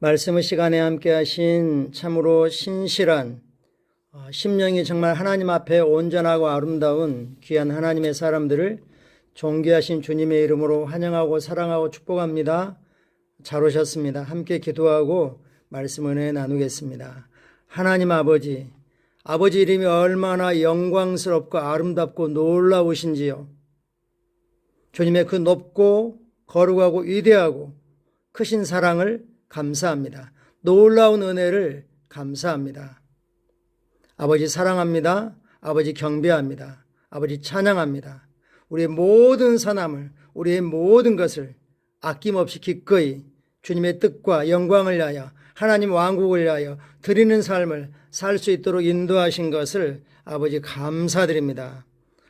말씀의 시간에 함께 하신 참으로 신실한 심령이 정말 하나님 앞에 온전하고 아름다운 귀한 하나님의 사람들을 존귀하신 주님의 이름으로 환영하고 사랑하고 축복합니다. 잘 오셨습니다. 함께 기도하고 말씀 은혜 나누겠습니다. 하나님 아버지 이름이 얼마나 영광스럽고 아름답고 놀라우신지요. 주님의 그 높고 거룩하고 위대하고 크신 사랑을 감사합니다. 놀라운 은혜를 감사합니다. 아버지 사랑합니다. 아버지 경배합니다. 아버지 찬양합니다. 우리의 모든 선함을, 우리의 모든 것을 아낌없이 기꺼이 주님의 뜻과 영광을 위하여 하나님 왕국을 위하여 드리는 삶을 살 수 있도록 인도하신 것을 아버지 감사드립니다.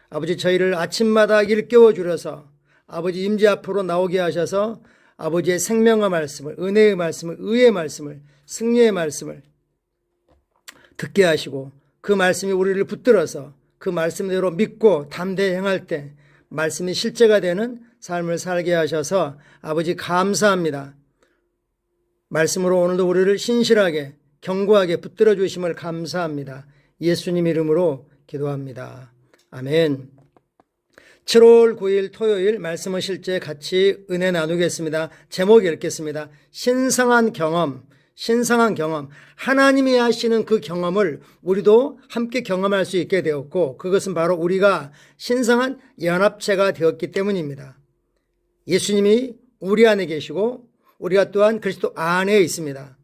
아버지 저희를 아침마다 일깨워 주셔서 아버지 임재 앞으로 나오게 하셔서 아버지의 생명의 말씀을, 은혜의 말씀을, 의의 말씀을, 승리의 말씀을 듣게 하시고 그 말씀이 우리를 붙들어서 그 말씀대로 믿고 담대히 행할 때 말씀이 실제가 되는 삶을 살게 하셔서 아버지 감사합니다. 말씀으로 오늘도 우리를 신실하게 견고하게 붙들어 주심을 감사합니다. 예수님 이름으로 기도합니다. 아멘. 7월 9일 토요일 말씀의 실제 같이 은혜 나누겠습니다. 제목 읽겠습니다. 신성한 경험. 하나님이 하시는 그 경험을 우리도 함께 경험할 수 있게 되었고 그것은 바로 우리가 신성한 연합체가 되었기 때문입니다. 예수님이 우리 안에 계시고 우리가 또한 그리스도 안에 있습니다.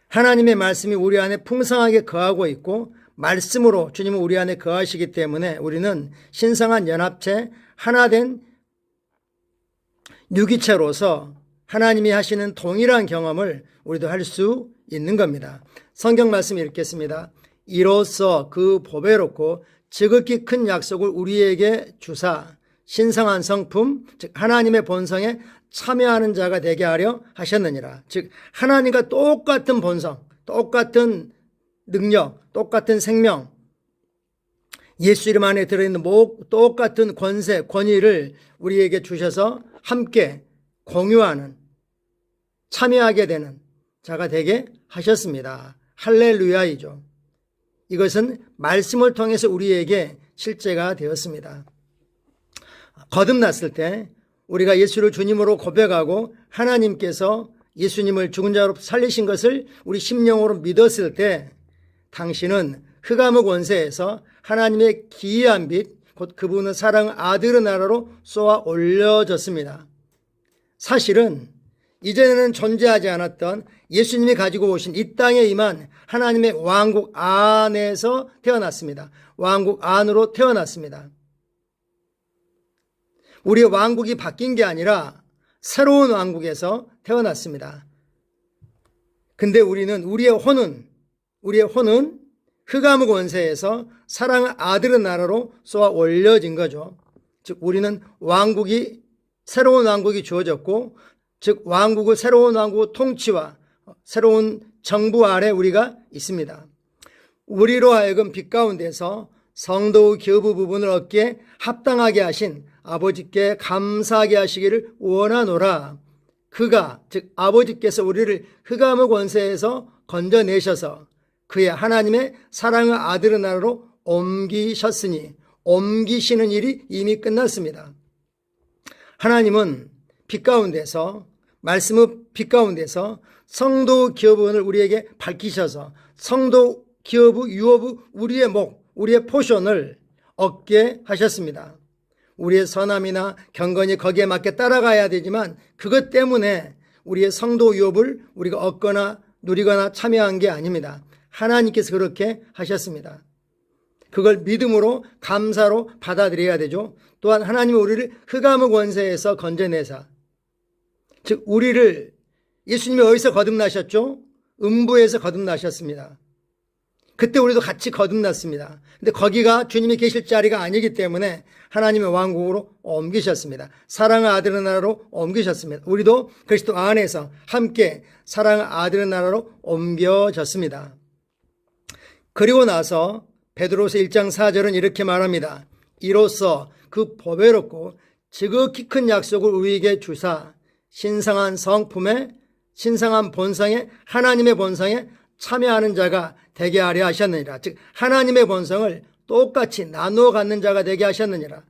하나님의 말씀이 우리 안에 풍성하게 거하고 있고 말씀으로 주님은 우리 안에 거하시기 때문에 우리는 신성한 연합체 하나된 유기체로서 하나님이 하시는 동일한 경험을 우리도 할 수 있는 겁니다. 성경 말씀 읽겠습니다. 이로써 그 보배롭고 지극히 큰 약속을 우리에게 주사 신성한 성품 즉 하나님의 본성에 참여하는 자가 되게 하려 하셨느니라. 즉 하나님과 똑같은 본성, 똑같은 능력, 똑같은 생명, 예수 이름 안에 들어있는 똑같은 권세, 권위를 우리에게 주셔서 함께 공유하는, 참여하게 되는 자가 되게 하셨습니다. 할렐루야이죠. 이것은 말씀을 통해서 우리에게 실제가 되었습니다. 거듭났을 때 우리가 예수를 주님으로 고백하고 하나님께서 예수님을 죽은 자로 살리신 것을 우리 심령으로 믿었을 때 당신은 흑암의 권세에서 하나님의 기이한 빛, 곧 그분은 사랑 아들의 나라로 쏘아 올려졌습니다. 사실은 이전에는 존재하지 않았던 예수님이 가지고 오신 이 땅에 임한 하나님의 왕국 안에서 태어났습니다. 왕국 안으로 태어났습니다. 우리의 왕국이 바뀐 게 아니라 새로운 왕국에서 태어났습니다. 근데 우리의 혼은 흑암의 권세에서 사랑의 아들의 나라로 쏘아 올려진 거죠. 즉 우리는 새로운 왕국이 주어졌고 즉 새로운 왕국의 통치와 새로운 정부 아래 우리가 있습니다. 우리로 하여금 빛 가운데서 성도의 교부 부분을 얻기에 합당하게 하신 아버지께 감사하게 하시기를 원하노라. 즉 아버지께서 우리를 흑암의 권세에서 건져내셔서 그의 하나님의 사랑의 아들의 나라로 옮기시는 일이 이미 끝났습니다. 하나님은 빛 가운데서 말씀의 빛 가운데서 성도 기업원을 우리에게 밝히셔서 성도 기업의 유업의 우리의 포션을 얻게 하셨습니다. 우리의 선함이나 경건이 거기에 맞게 따라가야 되지만 그것 때문에 우리의 성도 유업을 우리가 얻거나 누리거나 참여한 게 아닙니다. 하나님께서 그렇게 하셨습니다. 그걸 믿음으로 감사로 받아들여야 되죠. 또한 하나님은 우리를 흑암의 권세에서 건져내사 즉 우리를 예수님이 어디서 거듭나셨죠? 음부에서 거듭나셨습니다. 그때 우리도 같이 거듭났습니다. 근데 거기가 주님이 계실 자리가 아니기 때문에 하나님의 왕국으로 옮기셨습니다. 사랑의 아들의 나라로 옮기셨습니다. 우리도 그리스도 안에서 함께 사랑의 아들의 나라로 옮겨졌습니다. 그리고 나서 베드로서 1장 4절은 이렇게 말합니다. 이로써 그 보배롭고 지극히 큰 약속을 우리에게 주사 신성한 성품에, 신성한 본성에, 하나님의 본성에 참여하는 자가 되게 하려 하셨느니라. 즉 하나님의 본성을 똑같이 나누어 갖는 자가 되게 하셨느니라.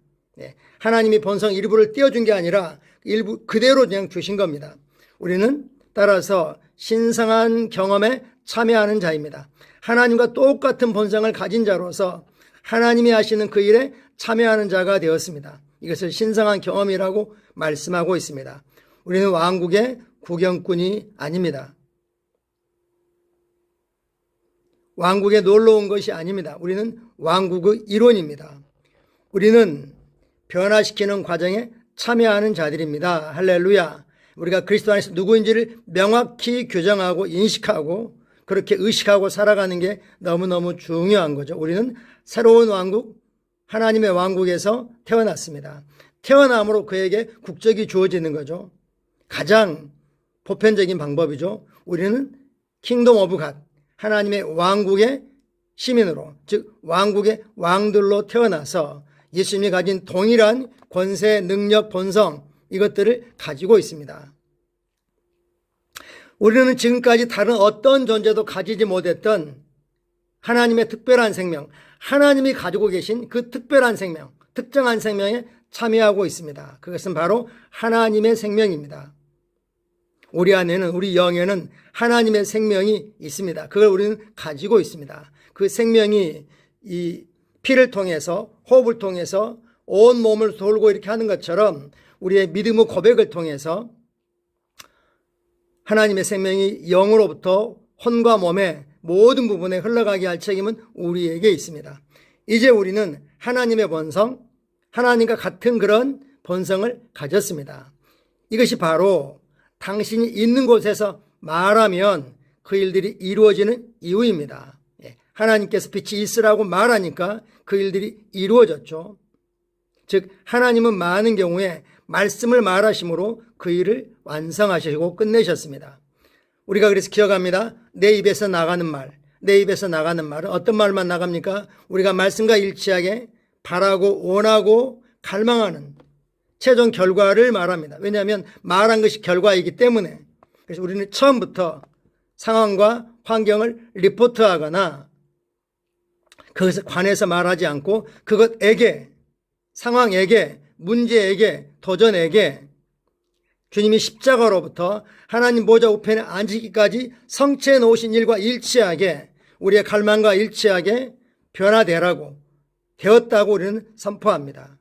하나님이 본성 일부를 띄워준 게 아니라 일부 그대로 그냥 주신 겁니다. 우리는 따라서 신성한 경험에 참여하는 자입니다. 하나님과 똑같은 본성을 가진 자로서 하나님이 하시는 그 일에 참여하는 자가 되었습니다. 이것을 신성한 경험이라고 말씀하고 있습니다. 우리는 왕국의 구경꾼이 아닙니다. 왕국에 놀러 온 것이 아닙니다. 우리는 왕국의 일원입니다. 우리는 변화시키는 과정에 참여하는 자들입니다. 할렐루야. 우리가 그리스도 안에서 누구인지를 명확히 규정하고 인식하고 그렇게 의식하고 살아가는 게 너무너무 중요한 거죠. 우리는 새로운 왕국, 하나님의 왕국에서 태어났습니다. 태어남으로 그에게 국적이 주어지는 거죠. 가장 보편적인 방법이죠. 우리는 킹덤 오브 갓, 하나님의 왕국의 시민으로, 즉 왕국의 왕들로 태어나서 예수님이 가진 동일한 권세, 능력, 본성 이것들을 가지고 있습니다. 우리는 지금까지 다른 어떤 존재도 가지지 못했던 하나님의 특별한 생명, 하나님이 가지고 계신 그 특별한 생명, 특정한 생명에 참여하고 있습니다. 그것은 바로 하나님의 생명입니다. 우리 안에는, 우리 영에는 하나님의 생명이 있습니다. 그걸 우리는 가지고 있습니다. 그 생명이 이 피를 통해서, 호흡을 통해서 온 몸을 돌고 이렇게 하는 것처럼 우리의 믿음의 고백을 통해서 하나님의 생명이 영으로부터 혼과 몸의 모든 부분에 흘러가게 할 책임은 우리에게 있습니다. 이제 우리는 하나님의 본성, 하나님과 같은 그런 본성을 가졌습니다. 이것이 바로 당신이 있는 곳에서 말하면 그 일들이 이루어지는 이유입니다. 하나님께서 빛이 있으라고 말하니까 그 일들이 이루어졌죠. 즉 하나님은 많은 경우에 말씀을 말하심으로 그 일을 완성하시고 끝내셨습니다. 우리가 그래서 기억합니다. 내 입에서 나가는 말, 내 입에서 나가는 말은 어떤 말만 나갑니까? 우리가 말씀과 일치하게 바라고 원하고 갈망하는 최종 결과를 말합니다. 왜냐하면 말한 것이 결과이기 때문에. 그래서 우리는 처음부터 상황과 환경을 리포트하거나 그것에 관해서 말하지 않고 그것에게, 상황에게, 문제에게, 도전에게 주님이 십자가로부터 하나님 보좌 우편에 앉으기까지 성취해 놓으신 일과 일치하게, 우리의 갈망과 일치하게 변화되라고, 되었다고 우리는 선포합니다.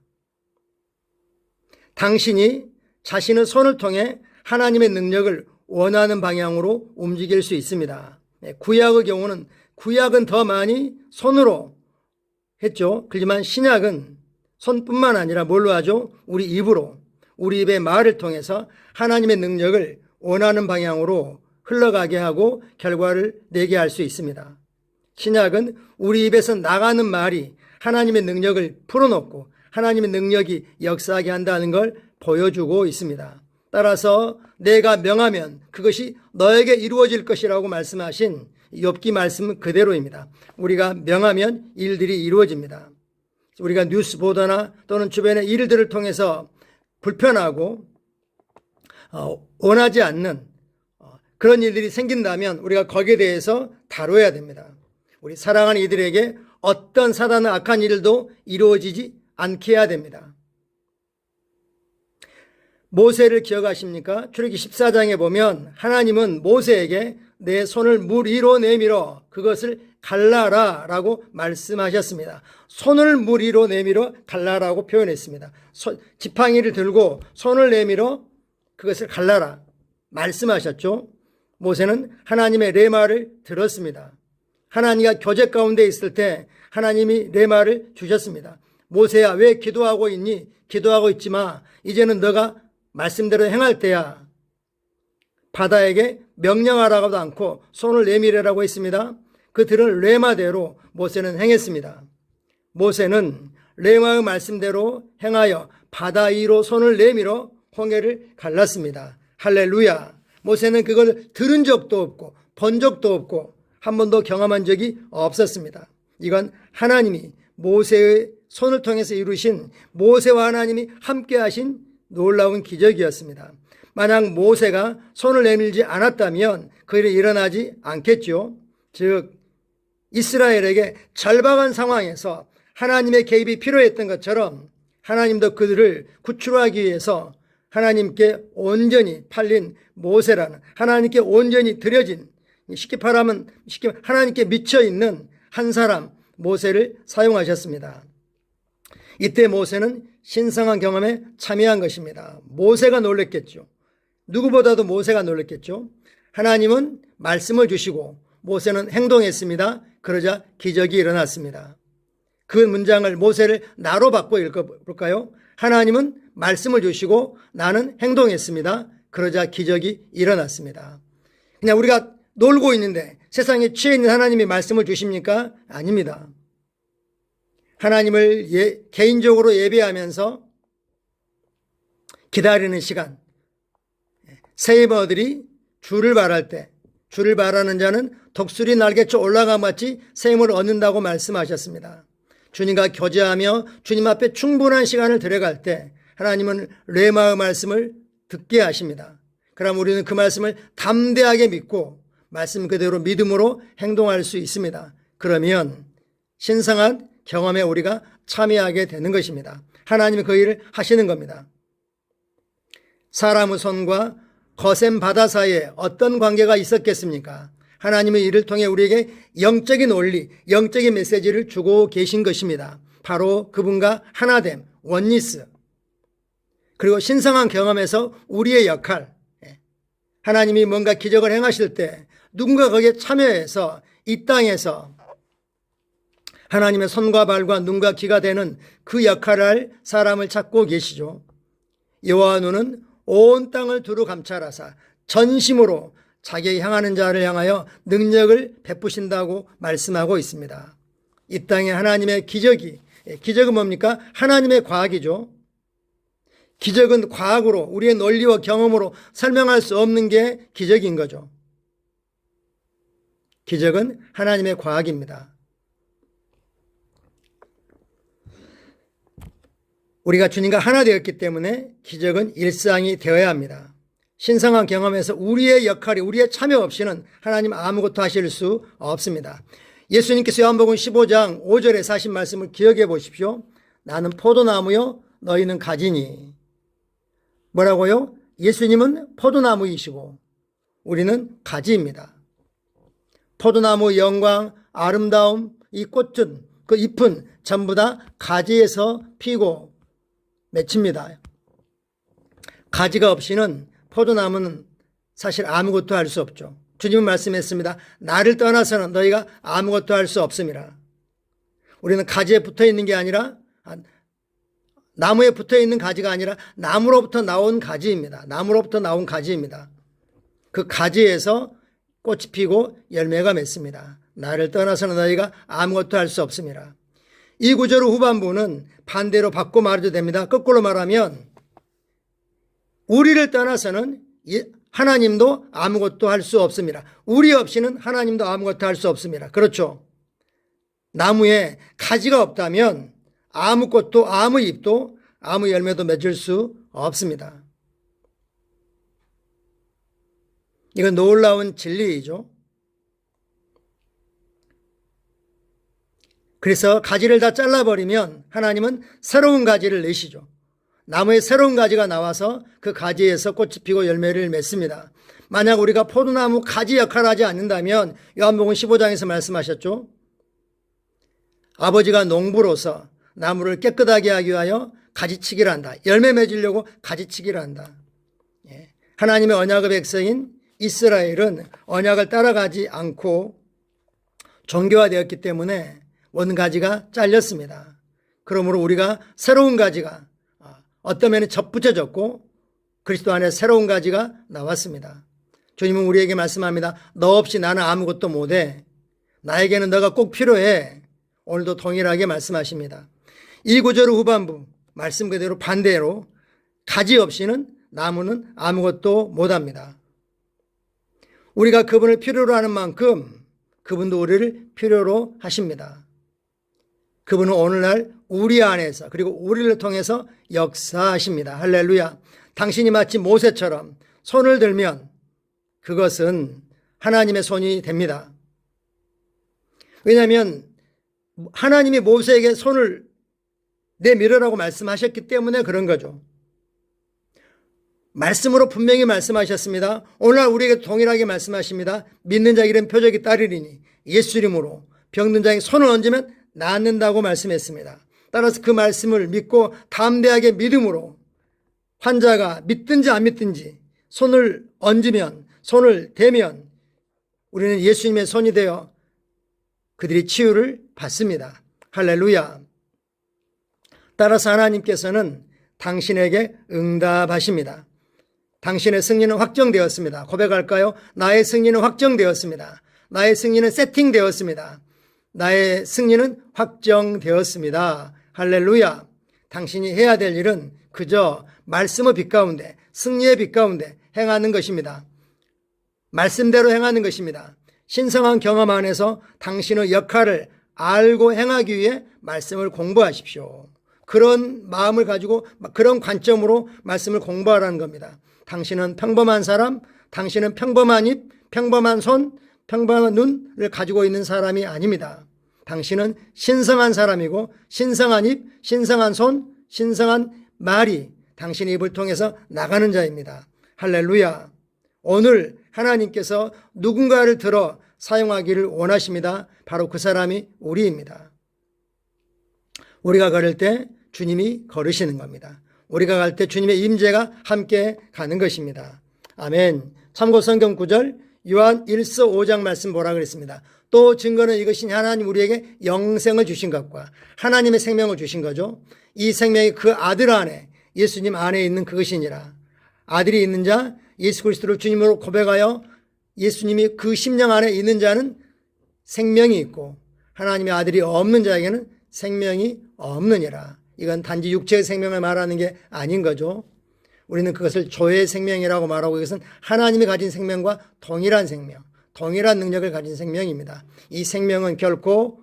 당신이 자신의 손을 통해 하나님의 능력을 원하는 방향으로 움직일 수 있습니다. 구약의 경우는, 구약은 더 많이 손으로 했죠. 그렇지만 신약은 손뿐만 아니라 뭘로 하죠? 우리 입으로, 우리 입의 말을 통해서 하나님의 능력을 원하는 방향으로 흘러가게 하고 결과를 내게 할 수 있습니다. 신약은 우리 입에서 나가는 말이 하나님의 능력을 풀어놓고 하나님의 능력이 역사하게 한다는 걸 보여주고 있습니다. 따라서 내가 명하면 그것이 너에게 이루어질 것이라고 말씀하신 욥기 말씀은 그대로입니다. 우리가 명하면 일들이 이루어집니다. 우리가 뉴스 보도나 또는 주변의 일들을 통해서 불편하고 원하지 않는 그런 일들이 생긴다면 우리가 거기에 대해서 다뤄야 됩니다. 우리 사랑하는 이들에게 어떤 사단의 악한 일도 이루어지지 않게 해야 됩니다. 모세를 기억하십니까? 출애굽기 14장에 보면 하나님은 모세에게 내 손을 물 위로 내밀어 그것을 갈라라 라고 말씀하셨습니다. 손을 물 위로 내밀어 갈라라고 표현했습니다. 지팡이를 들고 손을 내밀어 그것을 갈라라 말씀하셨죠. 모세는 하나님의 레마를 들었습니다. 하나님과 교제 가운데 있을 때 하나님이 레마를 주셨습니다. 모세야 왜 기도하고 있니? 기도하고 있지 마. 이제는 너가 말씀대로 행할 때야. 바다에게 명령하라고도 않고 손을 내밀으라고 했습니다. 그 들은 레마대로 모세는 행했습니다. 모세는 레마의 말씀대로 행하여 바다 위로 손을 내밀어 홍해를 갈랐습니다. 할렐루야. 모세는 그걸 들은 적도 없고 본 적도 없고 한 번도 경험한 적이 없었습니다. 이건 하나님이 모세의 손을 통해서 이루신, 모세와 하나님이 함께 하신 놀라운 기적이었습니다. 만약 모세가 손을 내밀지 않았다면 그 일이 일어나지 않겠죠. 즉 이스라엘에게 절박한 상황에서 하나님의 개입이 필요했던 것처럼 하나님도 그들을 구출하기 위해서 하나님께 온전히 팔린 모세라는, 하나님께 온전히 드려진, 쉽게 말하면 하나님께 미쳐있는 한 사람 모세를 사용하셨습니다. 이때 모세는 신성한 경험에 참여한 것입니다. 모세가 놀랬겠죠. 누구보다도 모세가 놀랬겠죠. 하나님은 말씀을 주시고 모세는 행동했습니다. 그러자 기적이 일어났습니다. 그 문장을 모세를 나로 바꿔 읽어볼까요? 하나님은 말씀을 주시고 나는 행동했습니다. 그러자 기적이 일어났습니다. 그냥 우리가 놀고 있는데 세상에 취해 있는 하나님이 말씀을 주십니까? 아닙니다. 하나님을 개인적으로 예배하면서 기다리는 시간, 세이버들이 주를 바랄 때, 주를 바라는 자는 독수리 날개쳐 올라가마치 샘을 얻는다고 말씀하셨습니다. 주님과 교제하며 주님 앞에 충분한 시간을 들여갈 때 하나님은 레마의 말씀을 듣게 하십니다. 그럼 우리는 그 말씀을 담대하게 믿고 말씀 그대로 믿음으로 행동할 수 있습니다. 그러면 신성한 경험에 우리가 참여하게 되는 것입니다. 하나님이 그 일을 하시는 겁니다. 사람의 손과 거센 바다 사이에 어떤 관계가 있었겠습니까? 하나님의 일을 통해 우리에게 영적인 원리, 영적인 메시지를 주고 계신 것입니다. 바로 그분과 하나됨, 원리스. 그리고 신성한 경험에서 우리의 역할, 하나님이 뭔가 기적을 행하실 때 누군가 거기에 참여해서 이 땅에서 하나님의 손과 발과 눈과 귀가 되는 그 역할을 할 사람을 찾고 계시죠. 여호와 눈은 온 땅을 두루 감찰하사 전심으로 자기에게 향하는 자를 향하여 능력을 베푸신다고 말씀하고 있습니다. 이 땅에 하나님의 기적은 뭡니까? 하나님의 과학이죠. 기적은 과학으로, 우리의 논리와 경험으로 설명할 수 없는 게 기적인 거죠. 기적은 하나님의 과학입니다. 우리가 주님과 하나 되었기 때문에 기적은 일상이 되어야 합니다. 신성한 경험에서 우리의 역할이, 우리의 참여 없이는 하나님 아무것도 하실 수 없습니다. 예수님께서 요한복음 15장 5절에 하신 말씀을 기억해 보십시오. 나는 포도나무요 너희는 가지니. 뭐라고요? 예수님은 포도나무이시고 우리는 가지입니다. 포도나무 영광, 아름다움, 이 꽃은, 그 잎은 전부 다 가지에서 피고 맺힙니다. 가지가 없이는 포도나무는 사실 아무것도 할 수 없죠. 주님은 말씀했습니다. 나를 떠나서는 너희가 아무것도 할 수 없습니다. 우리는 가지에 붙어 있는 게 아니라, 나무에 붙어 있는 가지가 아니라 나무로부터 나온 가지입니다. 나무로부터 나온 가지입니다. 그 가지에서 꽃이 피고 열매가 맺습니다. 나를 떠나서는 너희가 아무것도 할 수 없습니다. 이 구절의 후반부는 반대로 바꿔 말해도 됩니다. 거꾸로 말하면 우리를 떠나서는 하나님도 아무것도 할 수 없습니다. 우리 없이는 하나님도 아무것도 할 수 없습니다. 그렇죠? 나무에 가지가 없다면 아무 꽃도 아무 잎도 아무 열매도 맺을 수 없습니다. 이건 놀라운 진리이죠. 그래서 가지를 다 잘라버리면 하나님은 새로운 가지를 내시죠. 나무에 새로운 가지가 나와서 그 가지에서 꽃이 피고 열매를 맺습니다. 만약 우리가 포도나무 가지 역할을 하지 않는다면 요한복음 15장에서 말씀하셨죠. 아버지가 농부로서 나무를 깨끗하게 하기 위하여 가지치기를 한다. 열매 맺으려고 가지치기를 한다. 하나님의 언약의 백성인 이스라엘은 언약을 따라가지 않고 종교화되었기 때문에 원가지가 잘렸습니다. 그러므로 우리가 새로운 가지가 어떤 면에 접붙여졌고 그리스도 안에 새로운 가지가 나왔습니다. 주님은 우리에게 말씀합니다. 너 없이 나는 아무것도 못해. 나에게는 너가 꼭 필요해. 오늘도 동일하게 말씀하십니다. 이 구절의 후반부 말씀 그대로 반대로 가지 없이는 나무는 아무것도 못합니다. 우리가 그분을 필요로 하는 만큼 그분도 우리를 필요로 하십니다. 그분은 오늘날 우리 안에서 그리고 우리를 통해서 역사하십니다. 할렐루야. 당신이 마치 모세처럼 손을 들면 그것은 하나님의 손이 됩니다. 왜냐하면 하나님이 모세에게 손을 내밀으라고 말씀하셨기 때문에 그런 거죠. 말씀으로 분명히 말씀하셨습니다. 오늘 우리에게 동일하게 말씀하십니다. 믿는 자 이름 표적이 따르리니 예수 이름으로 병든 자에게 손을 얹으면 낫는다고 말씀했습니다. 따라서 그 말씀을 믿고 담대하게 믿음으로 환자가 믿든지 안 믿든지 손을 얹으면, 손을 대면 우리는 예수님의 손이 되어 그들이 치유를 받습니다. 할렐루야. 따라서 하나님께서는 당신에게 응답하십니다. 당신의 승리는 확정되었습니다. 고백할까요? 나의 승리는 확정되었습니다. 나의 승리는 세팅되었습니다. 나의 승리는 확정되었습니다. 할렐루야. 당신이 해야 될 일은 그저 말씀의 빛 가운데, 승리의 빛 가운데 행하는 것입니다. 말씀대로 행하는 것입니다. 신성한 경험 안에서 당신의 역할을 알고 행하기 위해 말씀을 공부하십시오. 그런 마음을 가지고 그런 관점으로 말씀을 공부하라는 겁니다. 당신은 평범한 사람, 당신은 평범한 입, 평범한 손, 평범한 눈을 가지고 있는 사람이 아닙니다. 당신은 신성한 사람이고 신성한 입, 신성한 손, 신성한 말이 당신의 입을 통해서 나가는 자입니다. 할렐루야. 오늘 하나님께서 누군가를 들어 사용하기를 원하십니다. 바로 그 사람이 우리입니다. 우리가 걸을 때 주님이 걸으시는 겁니다. 우리가 갈 때 주님의 임재가 함께 가는 것입니다. 아멘. 참고 성경 구절 요한 1서 5장 말씀 보라 그랬습니다. 또 증거는 이것이니 하나님 우리에게 영생을 주신 것과 하나님의 생명을 주신 거죠. 이 생명이 그 아들 안에 예수님 안에 있는 그것이니라. 아들이 있는 자 예수 그리스도를 주님으로 고백하여 예수님이 그 심령 안에 있는 자는 생명이 있고 하나님의 아들이 없는 자에게는 생명이 없느니라. 이건 단지 육체의 생명을 말하는 게 아닌 거죠. 우리는 그것을 조의 생명이라고 말하고 이것은 하나님이 가진 생명과 동일한 생명, 동일한 능력을 가진 생명입니다. 이 생명은 결코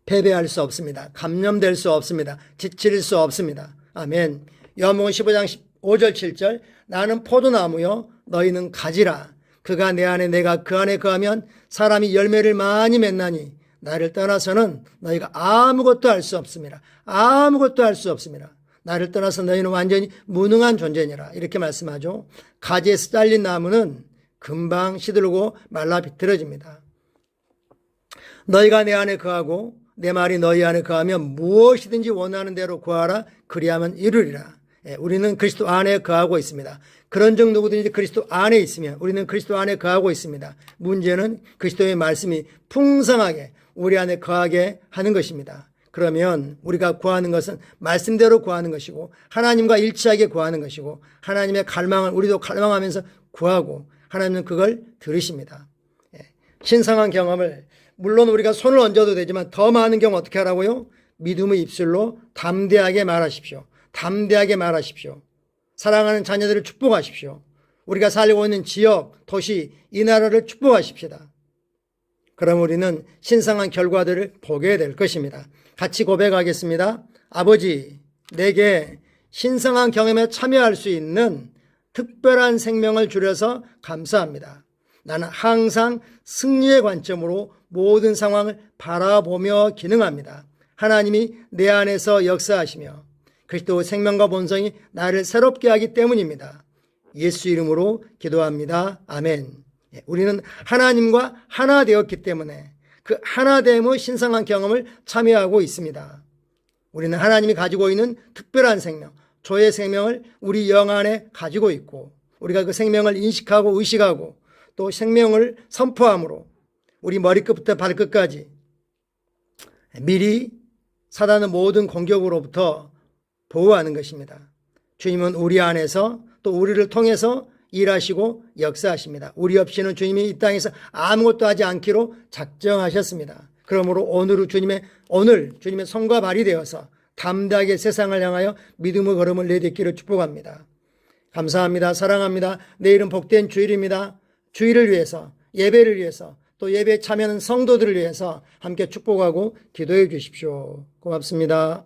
패배할 수 없습니다. 감염될 수 없습니다. 지칠 수 없습니다. 아멘. 요한복음 15장 5절 7절 나는 포도나무요 너희는 가지라. 그가 내 안에 내가 그 안에 거하면 사람이 열매를 많이 맺나니 나를 떠나서는 너희가 아무것도 할 수 없습니다. 아무것도 할 수 없습니다. 나를 떠나서 너희는 완전히 무능한 존재니라. 이렇게 말씀하죠. 가지에서 잘린 나무는 금방 시들고 말라 비틀어집니다. 너희가 내 안에 거하고 내 말이 너희 안에 거하면 무엇이든지 원하는 대로 구하라. 그리하면 이루리라. 우리는 그리스도 안에 거하고 있습니다. 그런 적 누구든지 그리스도 안에 있으면 우리는 그리스도 안에 거하고 있습니다. 문제는 그리스도의 말씀이 풍성하게 우리 안에 거하게 하는 것입니다. 그러면 우리가 구하는 것은 말씀대로 구하는 것이고 하나님과 일치하게 구하는 것이고 하나님의 갈망을 우리도 갈망하면서 구하고 하나님은 그걸 들으십니다. 신성한 경험을 물론 우리가 손을 얹어도 되지만 더 많은 경우 어떻게 하라고요? 믿음의 입술로 담대하게 말하십시오. 담대하게 말하십시오. 사랑하는 자녀들을 축복하십시오. 우리가 살고 있는 지역, 도시, 이 나라를 축복하십시다. 그럼 우리는 신성한 결과들을 보게 될 것입니다. 같이 고백하겠습니다. 아버지, 내게 신성한 경험에 참여할 수 있는 특별한 생명을 주셔서 감사합니다. 나는 항상 승리의 관점으로 모든 상황을 바라보며 기능합니다. 하나님이 내 안에서 역사하시며 그리스도 생명과 본성이 나를 새롭게 하기 때문입니다. 예수 이름으로 기도합니다. 아멘. 우리는 하나님과 하나 되었기 때문에 그 하나됨의 신성한 경험을 참여하고 있습니다. 우리는 하나님이 가지고 있는 특별한 생명, 조의 생명을 우리 영 안에 가지고 있고 우리가 그 생명을 인식하고 의식하고 또 생명을 선포함으로 우리 머리끝부터 발끝까지 미리 사단의 모든 공격으로부터 보호하는 것입니다. 주님은 우리 안에서 또 우리를 통해서 일하시고 역사하십니다. 우리 없이는 주님이 이 땅에서 아무것도 하지 않기로 작정하셨습니다. 그러므로 오늘 주님의 손과 발이 되어서 담대하게 세상을 향하여 믿음의 걸음을 내딛기를 축복합니다. 감사합니다. 사랑합니다. 내일은 복된 주일입니다. 주일을 위해서 예배를 위해서 또 예배에 참여하는 성도들을 위해서 함께 축복하고 기도해 주십시오. 고맙습니다.